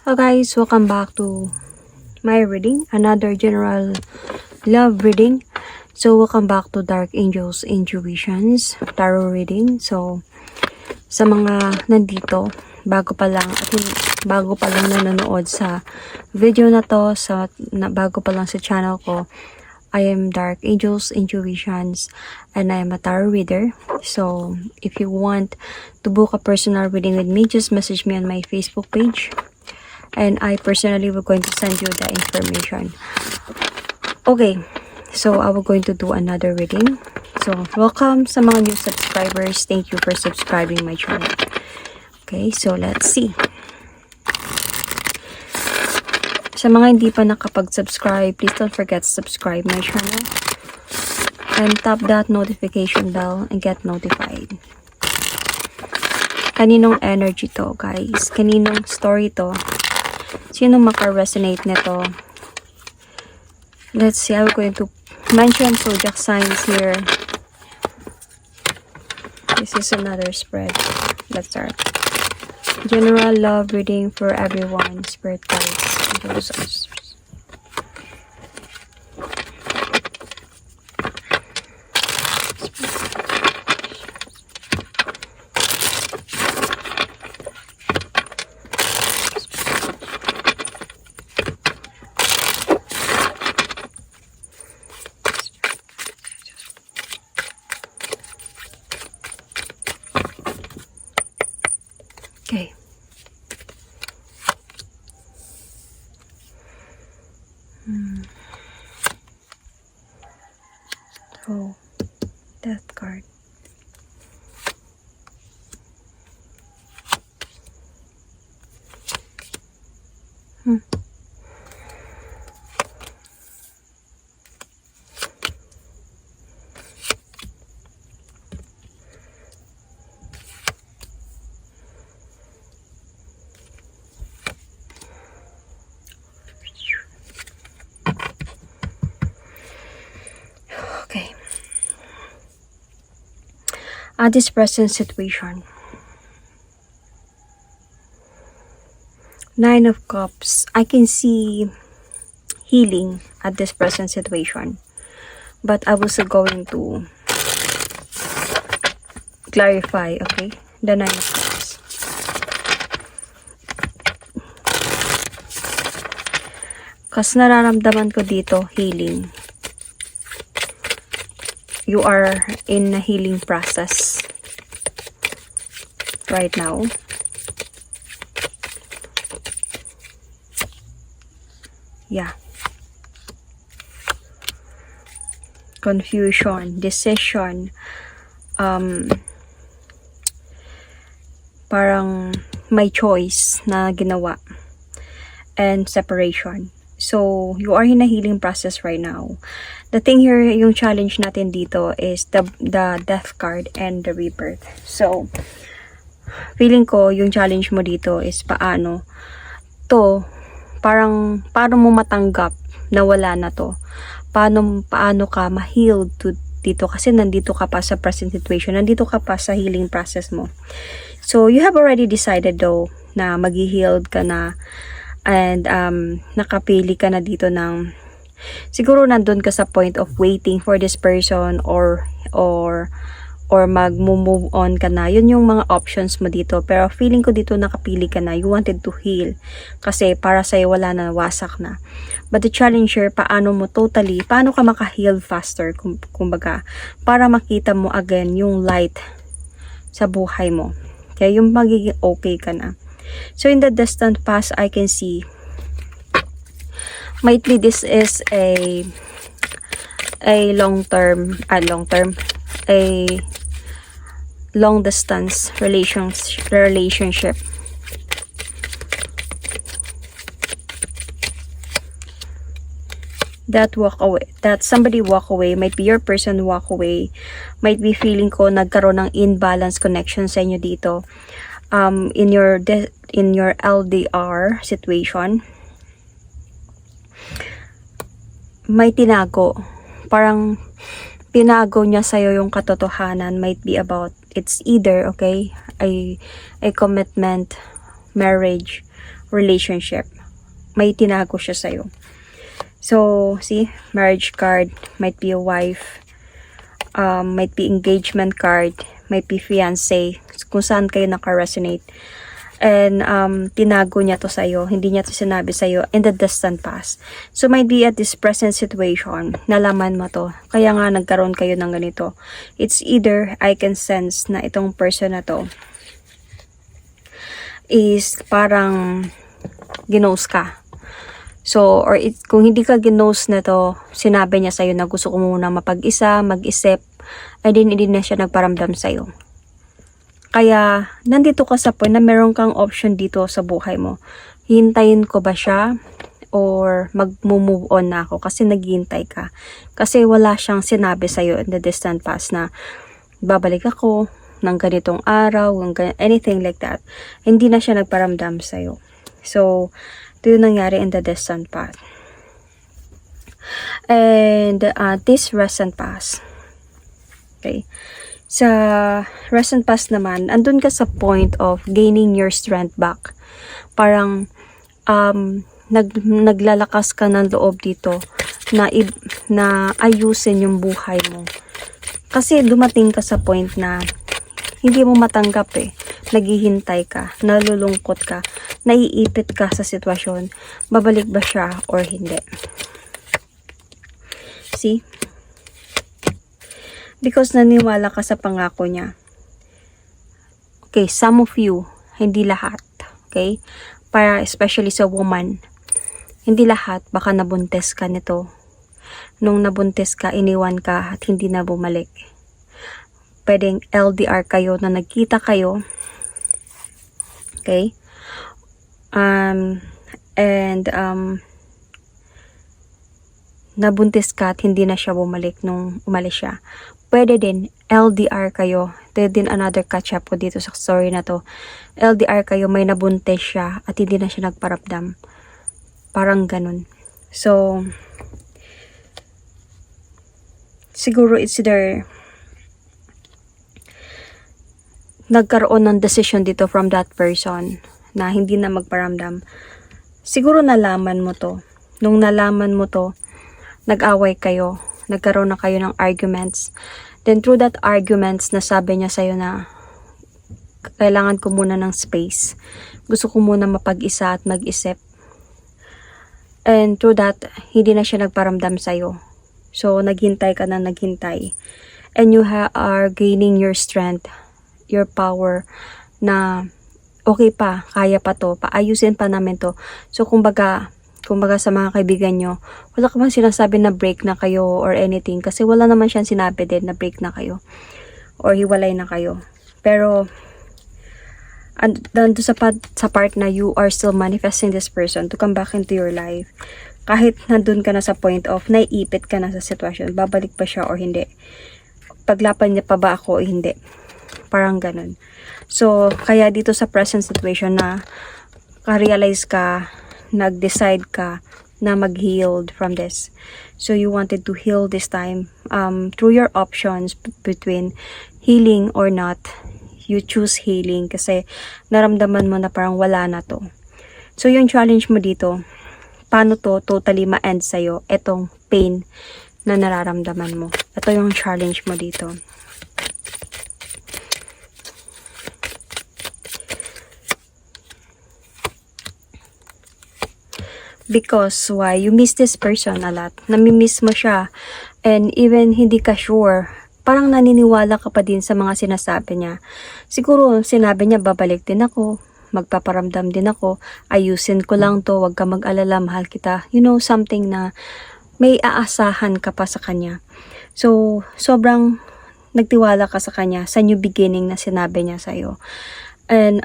Hello guys, welcome back to my reading, another general love reading. So welcome back to Dark Angels Intuitions Tarot reading. So sa mga nandito, bago pa lang nanonood sa video na to, bago pa lang sa channel ko, I am Dark Angels Intuitions and I am a tarot reader. So if you want to book a personal reading with me, just message me on my Facebook page. And I personally will going to send you the information. Okay, so I will going to do another reading. So welcome sa mga new subscribers. Thank you for subscribing my channel. Okay, so let's see. Sa mga hindi pa nakapag-subscribe, please don't forget to subscribe my channel. And tap that notification bell and get notified. Kaninong energy to, guys? Kaninong story to? Sino maka-resonate nito? Let's see. I'm going to mention zodiac signs here. This is another spread. Let's start. General love reading for everyone. Spirit guides. Angels. Okay. Oh, Death card. Okay. At this present situation, Nine of Cups, I can see healing at this present situation, but I was going to clarify, okay, the Nine of Cups. Kasi nararamdaman ko dito healing. You are in a healing process right now. Yeah. Confusion, decision, parang may choice na ginawa, and separation. So, you are in a healing process right now. The thing here, yung challenge natin dito is the Death card and the Rebirth. So, feeling ko, yung challenge mo dito is paano mo matanggap na wala na to. Paano ka ma-healed dito kasi nandito ka pa sa present situation, nandito ka pa sa healing process mo. So, you have already decided though na mag-healed ka na. And nakapili ka na dito ng siguro nandun ka sa point of waiting for this person or mag-move on ka na. Yun yung mga options mo dito. Pero feeling ko dito nakapili ka na. You wanted to heal. Kasi para sa'yo wala na, wasak na. But the challenge here, paano ka maka-heal faster, kumbaga, para makita mo again yung light sa buhay mo. Kaya yung magiging okay ka na. So in the distant past, I can see might be this is a long distance relationship. That somebody walk away, might be your person walk away, might be feeling ko nagkaroon ng imbalance connection sa inyo dito. In your LDR situation, may tinago. Parang tinago niya sa'yo yung katotohanan. Might be about, it's either, okay, a commitment, marriage, relationship. May tinago siya sa'yo. So, see, marriage card, might be a wife, might be engagement card, might be fiancé, kung saan kayo naka-resonate. And tinago niya to sa'yo, hindi niya to sinabi sa'yo in the distant past. So, might be at this present situation, nalaman mo to, kaya nga nagkaroon kayo ng ganito. It's either, I can sense na itong person na to is parang ginos ka. So, or kung hindi ka ginos na to, sinabi niya sa'yo na gusto ko muna mapag-isa, mag-isip, ay hindi na siya nagparamdam sa'yo. Kaya, nandito ka sa point na meron kang option dito sa buhay mo. Hintayin ko ba siya? Or mag-move on na ako kasi naghihintay ka. Kasi wala siyang sinabi sa'yo in the distant past na babalik ako ng ganitong araw, anything like that. Hindi na siya nagparamdam sa'yo. So, ito yung nangyari in the distant past. And this recent past. Okay. Sa recent past naman, andun ka sa point of gaining your strength back. Parang naglalakas ka ng loob dito na ayusin yung buhay mo. Kasi dumating ka sa point na hindi mo matanggap naghihintay ka, nalulungkot ka, naiipit ka sa sitwasyon, babalik ba siya or hindi. See? Because naniwala ka sa pangako niya. Okay, some of you, hindi lahat. Okay? Para especially sa woman, hindi lahat, baka nabuntis ka nito. Nung nabuntis ka, iniwan ka at hindi na bumalik. Pwedeng LDR kayo na nagkita kayo. Okay? Nabuntis ka at hindi na siya bumalik nung umalis siya. Pwede din LDR kayo. Ito din another catch up ko dito sa story na to. LDR kayo, may nabuntis siya at hindi na siya nagparamdam. Parang ganun. So, siguro it's either nagkaroon ng decision dito from that person na hindi na magparamdam. Siguro nalaman mo to. Nung nalaman mo to, nag-away kayo. Nagkaroon na kayo ng arguments. Then through that arguments, nasabi niya sa'yo na kailangan ko muna ng space. Gusto ko muna mapag-isa at mag-isip. And through that, hindi na siya nagparamdam sa'yo. So, naghintay ka na naghintay. And you are gaining your strength, your power, na okay pa, kaya pa to, paayusin pa namin to. So, kumbaga sa mga kaibigan nyo, wala ka bang sinasabi na break na kayo or anything? Kasi wala naman siyang sinabi din na break na kayo or hiwalay na kayo. Pero, nandun sa part na you are still manifesting this person to come back into your life. Kahit nandun ka na sa point of naiipit ka na sa sitwasyon, babalik pa siya or hindi? Paglapan niya pa ba ako o hindi? Parang ganun. So, kaya dito sa present situation na ka-realize ka, nag-decide ka na mag-heal from this. So, you wanted to heal this time through your options between healing or not. You choose healing kasi naramdaman mo na parang wala na to. So, yung challenge mo dito, paano to totally ma-end sa'yo etong pain na nararamdaman mo. Ito yung challenge mo dito. Because why? You miss this person a lot. Namimiss mo siya. And even hindi ka sure, parang naniniwala ka pa din sa mga sinasabi niya. Siguro sinabi niya, babalik din ako, magpaparamdam din ako, ayusin ko lang to, wag ka mag-alala, mahal kita. You know, something na may aasahan ka pa sa kanya. So, sobrang nagtiwala ka sa kanya sa new beginning na sinabi niya sa'yo. And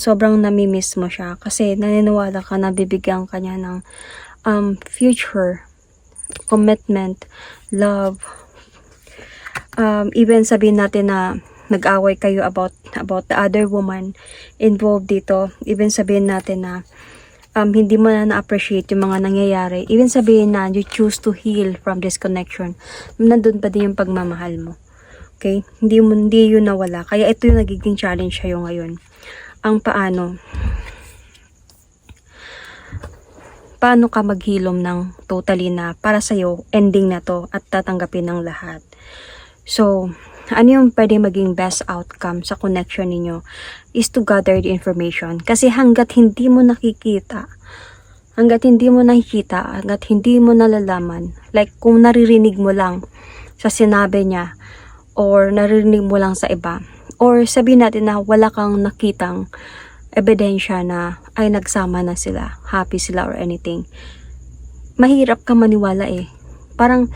sobrang namimiss mo siya kasi naniniwala ka na bibigyan ka niya ng future, commitment, love. Even sabihin natin na nag-away kayo about the other woman involved dito. Even sabihin natin na hindi mo na na-appreciate yung mga nangyayari. Even sabihin na you choose to heal from this connection. Nandun pa din yung pagmamahal mo. Okay? Hindi yun nawala. Kaya ito yung nagiging challenge sa'yo ngayon. Ang paano? paano ka maghilom ng totally na para sa'yo, ending na to at tatanggapin ng lahat. So, ano yung pwede maging best outcome sa connection ninyo is to gather the information. Kasi hanggat hindi mo nakikita, hanggat hindi mo nalalaman, like kung naririnig mo lang sa sinabi niya, or naririnig mo lang sa iba, or sabihin natin na wala kang nakitang ebidensya na ay nagsama na sila, happy sila or anything, mahirap ka maniwala eh. Parang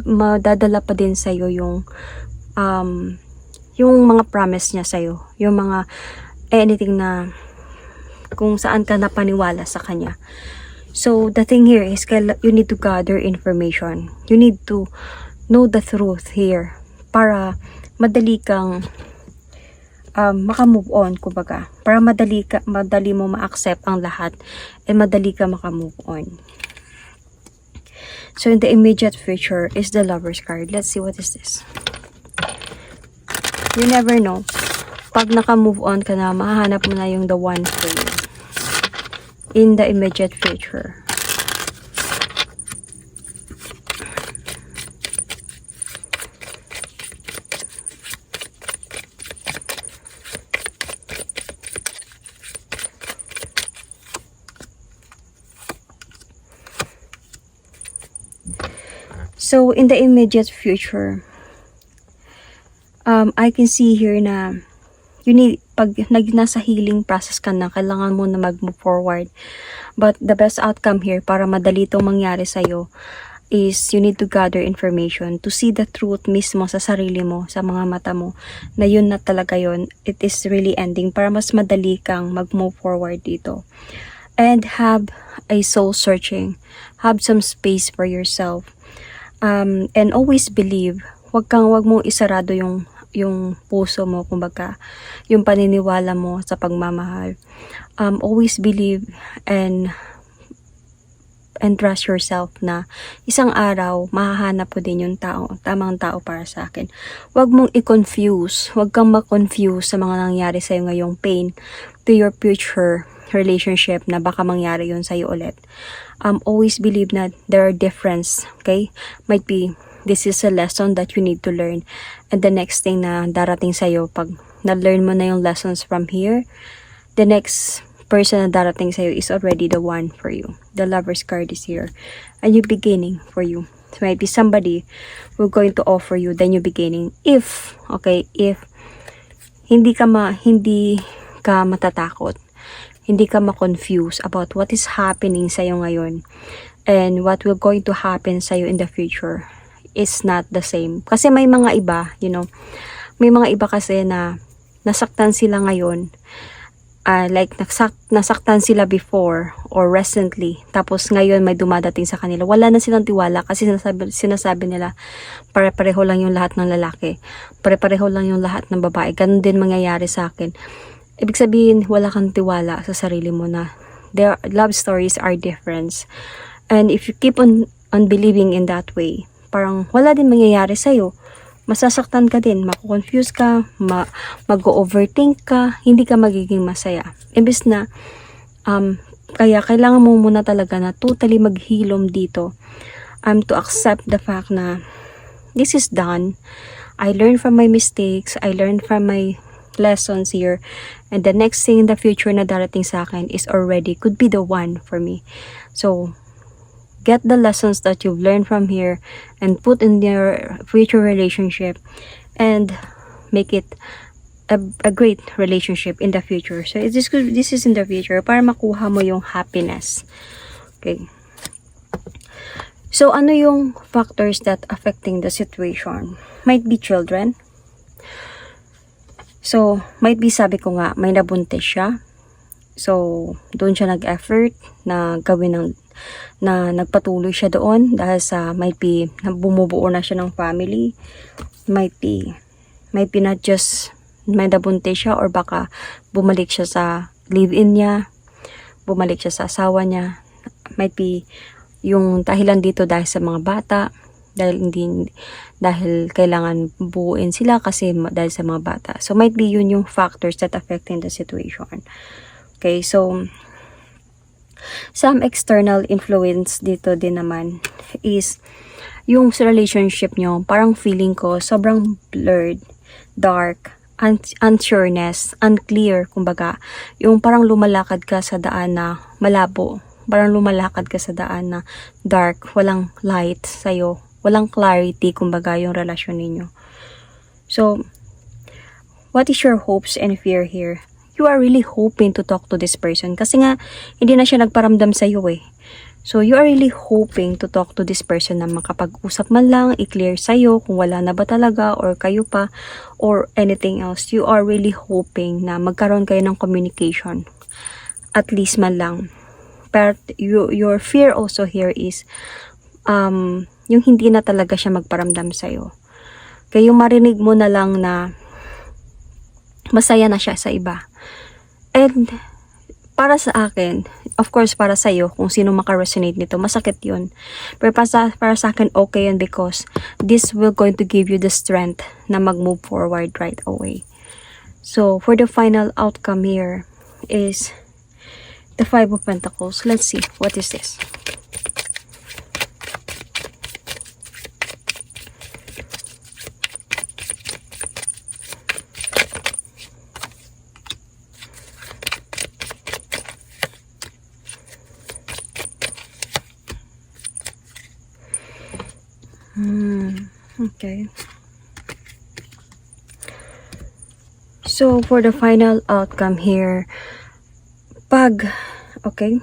madadala pa din sa'yo yung mga promise niya sa'yo, yung mga anything na kung saan ka napaniwala sa kanya. So the thing here is you need to gather information, you need to know the truth here para madali kang makamove on, kumbaga, para madali mo ma-accept ang lahat and madali ka makamove on. So in the immediate future is the Lover's card. Let's see what is this. You never know. Pag naka-move on ka na, mahahanap mo na yung the one for you. In the immediate future. So, in the immediate future, I can see here na pag nasa healing process ka na, kailangan mo na mag-move forward. But the best outcome here, para madali itong mangyari sa'yo, is you need to gather information to see the truth mismo sa sarili mo, sa mga mata mo, na yun na talaga yun. It is really ending para mas madali kang mag-move forward dito. And have a soul searching. Have some space for yourself. And always believe, wag mong isarado yung puso mo, kumbaga, yung paniniwala mo sa pagmamahal. Always believe and trust yourself na isang araw mahahanap ko din yung tamang tao para sa akin. Wag mong i-confuse, wag kang ma-confuse sa mga nangyari sa'yo ngayong pain to your future relationship na baka mangyari yun sa'yo ulit. Always believe na there are difference, okay? Might be this is a lesson that you need to learn, and the next thing na darating sa'yo, pag na-learn mo na yung lessons from here, the next person na darating sa'yo is already the one for you. The Lover's card is here, a new beginning for you. So might be somebody who's going to offer you the new beginning if hindi ka matatakot, hindi ka ma-confuse about what is happening sa'yo ngayon and what will going to happen sa'yo in the future is not the same. Kasi may mga iba, may mga iba kasi na nasaktan sila ngayon, like nasaktan sila before or recently, tapos ngayon may dumadating sa kanila, wala na silang tiwala kasi sinasabi nila pare-pareho lang yung lahat ng lalaki, pare-pareho lang yung lahat ng babae, ganun din mangyayari sa akin. Ibig sabihin, wala kang tiwala sa sarili mo na their love stories are different. And if you keep on believing in that way, parang wala din mangyayari sa'yo. Masasaktan ka din, mako-confuse ka, mag-overthink ka, hindi ka magiging masaya. Imbes na, kaya kailangan mo muna talaga na totally maghilom dito. To accept the fact na this is done. I learned from my mistakes, I learned from my lessons here, and the next thing in the future na darating sa akin is already could be the one for me. So get the lessons that you've learned from here and put in your future relationship and make it a great relationship in the future. So this is in the future para makuha mo yung happiness. Okay, so ano yung factors that affecting the situation? Might be children. So, might be, sabi ko nga, may nabuntis siya. So, doon siya nag-effort na gawin na nagpatuloy siya doon dahil sa, might be, bumubuo na siya ng family. Might be not just may nabuntis siya, or baka bumalik siya sa live-in niya, bumalik siya sa asawa niya. Might be, yung dahilan dito dahil sa mga bata, dahil kailangan buuin sila kasi dahil sa mga bata. So might be yun yung factors that affecting the situation. Okay, so some external influence dito din naman is yung sa relationship nyo, parang feeling ko sobrang blurred, dark, unsureness, unclear, kumbaga. Yung parang lumalakad ka sa daan na malabo, parang lumalakad ka sa daan na dark, walang light sa'yo, walang clarity, kumbaga, yung relasyon ninyo. So, what is your hopes and fear here? You are really hoping to talk to this person kasi nga, hindi na siya nagparamdam sa'yo eh. So, you are really hoping to talk to this person na makapag-usap man lang, i-clear sa'yo kung wala na ba talaga or kayo pa or anything else. You are really hoping na magkaroon kayo ng communication. At least man lang. But your fear also here is yung hindi na talaga siya magparamdam sa'yo. Kaya yung marinig mo na lang na masaya na siya sa iba. And para sa akin, of course para sa iyo, kung sino maka-resonate nito, masakit yun. Pero para sa akin, okay yun because this will going to give you the strength na mag-move forward right away. So, for the final outcome here is the Five of Pentacles. Let's see, what is this? Okay. So, for the final outcome here, okay,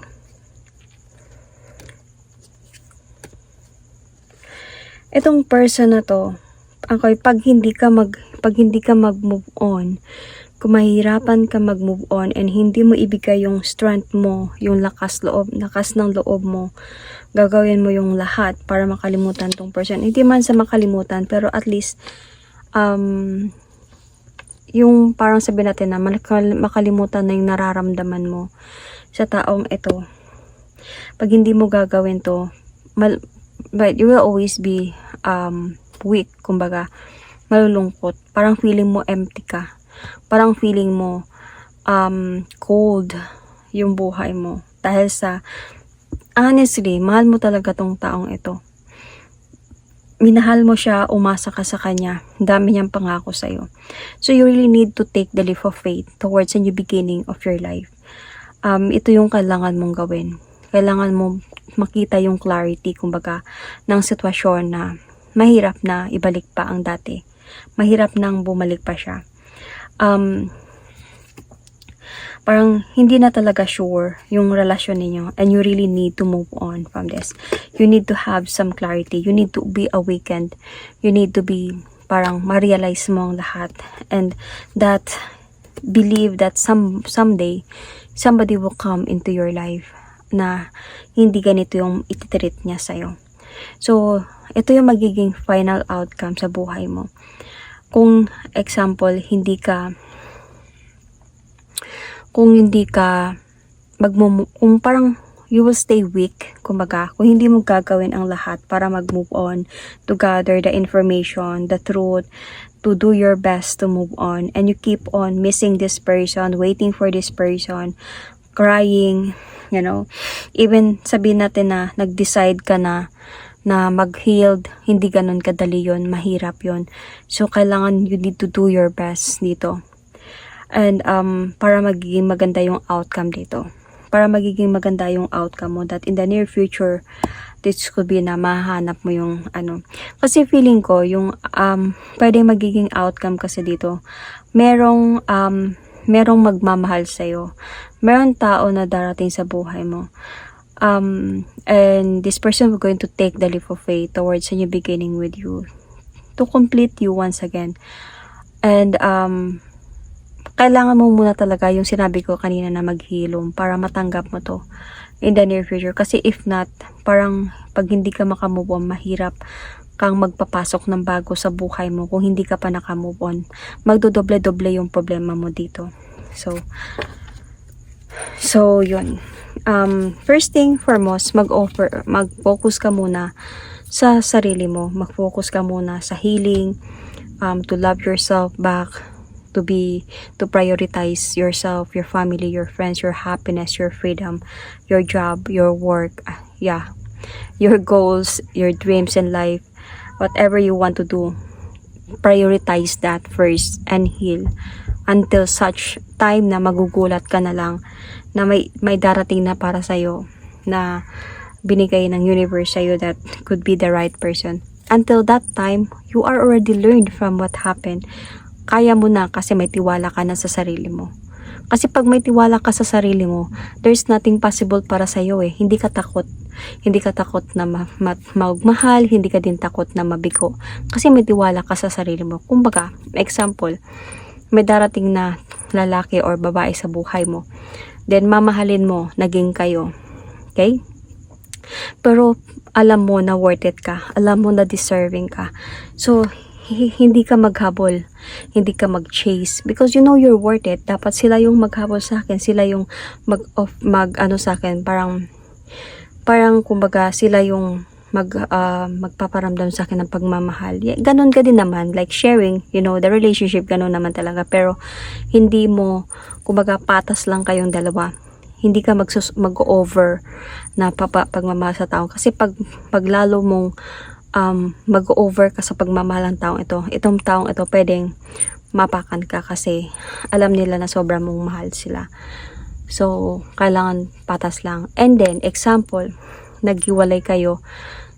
itong person na to, okay, pag hindi ka mag-move on, kung mahirapan ka mag-move on and hindi mo ibigay yung strength mo, yung lakas ng loob mo, gagawin mo yung lahat para makalimutan tong person. Hindi man sa makalimutan, pero at least, yung parang sabihin natin na makalimutan na yung nararamdaman mo sa taong ito. Pag hindi mo gagawin to, but you will always be weak, kumbaga, malulungkot. Parang feeling mo empty ka. Parang feeling mo cold yung buhay mo. Dahil sa, honestly, mahal mo talaga tong taong ito. Minahal mo siya, umasa ka sa kanya. Dami niyang pangako sa'yo. So, you really need to take the leap of faith towards a new beginning of your life. Ito yung kailangan mong gawin. Kailangan mo makita yung clarity, kumbaga, ng sitwasyon na mahirap na ibalik pa ang dati. Mahirap nang bumalik pa siya. Parang hindi na talaga sure yung relasyon ninyo and you really need to move on from this. You need to have some clarity. You need to be awakened. You need to be parang ma-realize mo ang lahat and that believe that someday somebody will come into your life na hindi ganito yung ititreat niya sa'yo. So, ito yung magiging final outcome sa buhay mo. Kung example, kung parang you will stay weak, kumbaga, kung hindi mo gagawin ang lahat para mag-move on, to gather the information, the truth, to do your best to move on, and you keep on missing this person, waiting for this person, crying, you know, even sabihin natin na nag-decide ka na mag-healed, hindi ganun kadali yun, mahirap yun. So, kailangan you need to do your best dito. And para magiging maganda yung outcome dito. Para magiging maganda yung outcome mo that in the near future, this could be na mahanap mo yung ano. Kasi feeling ko, yung pwedeng magiging outcome kasi dito, merong magmamahal sa'yo. Merong tao na darating sa buhay mo. And this person will going to take the leap of faith towards a new beginning with you to complete you once again. And kailangan mo muna talaga yung sinabi ko kanina na maghilom para matanggap mo to in the near future. Kasi if not, parang pag hindi ka makamove on, mahirap kang magpapasok ng bago sa buhay mo kung hindi ka pa nakamove on. Magdodoble-doble yung problema mo dito. So yun. First thing foremost, mag-focus ka muna sa sarili mo. Mag-focus ka muna sa healing, to love yourself back, to prioritize yourself, your family, your friends, your happiness, your freedom, your job, your work, your goals, your dreams in life, whatever you want to do. Prioritize that first and heal until such time na magugulat ka na lang na may darating na para sa'yo na binigay ng universe sa'yo that could be the right person. Until that time, you are already learned from what happened. Kaya mo na kasi may tiwala ka na sa sarili mo. Kasi pag may tiwala ka sa sarili mo, there's nothing possible para sa'yo eh. Hindi ka takot. Hindi ka takot na magmahal, hindi ka din takot na mabigo. Kasi may tiwala ka sa sarili mo. Kumbaga, example, may darating na lalaki or babae sa buhay mo. Then mamahalin mo, naging kayo. Okay? Pero alam mo na worth it ka. Alam mo na deserving ka. So, hindi ka maghabol, hindi ka mag-chase because you know you're worth it. Dapat sila yung maghabol sa akin, sila yung ano sa akin, parang kumbaga sila yung magpaparamdam sa akin ng pagmamahal. Ganun ka din naman, like sharing, you know, the relationship, ganun naman talaga. Pero hindi mo, kumbaga patas lang kayong dalawa. Hindi ka mag-over na pagmamahal sa tao kasi pag lalo mong mag-over ka sa pagmamahal ng taong ito, itong taong ito pwedeng mapakan ka kasi alam nila na sobrang mong mahal sila. So, kailangan patas lang. And then, example, naghiwalay kayo.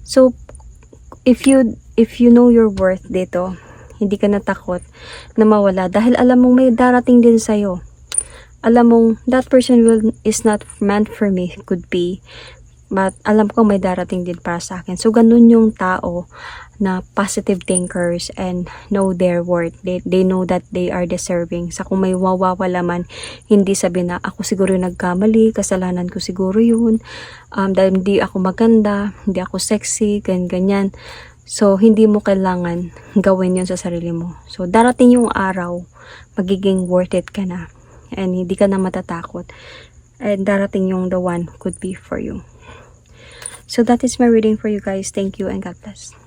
So, if you know your worth dito, hindi ka natakot na mawala dahil alam mong may darating din sa'yo. Alam mong that person is not meant for me, could be. But alam ko may darating din para sa akin. So, ganun yung tao na positive thinkers and know their worth. They know that they are deserving. Sa kung may mawawala man, hindi sabi na ako siguro nagkamali, kasalanan ko siguro yun. Dahil hindi ako maganda, hindi ako sexy, ganyan. So, hindi mo kailangan gawin yun sa sarili mo. So, darating yung araw, magiging worth it ka na. And hindi ka na matatakot. And darating yung the one could be for you. So that is my reading for you guys. Thank you and God bless.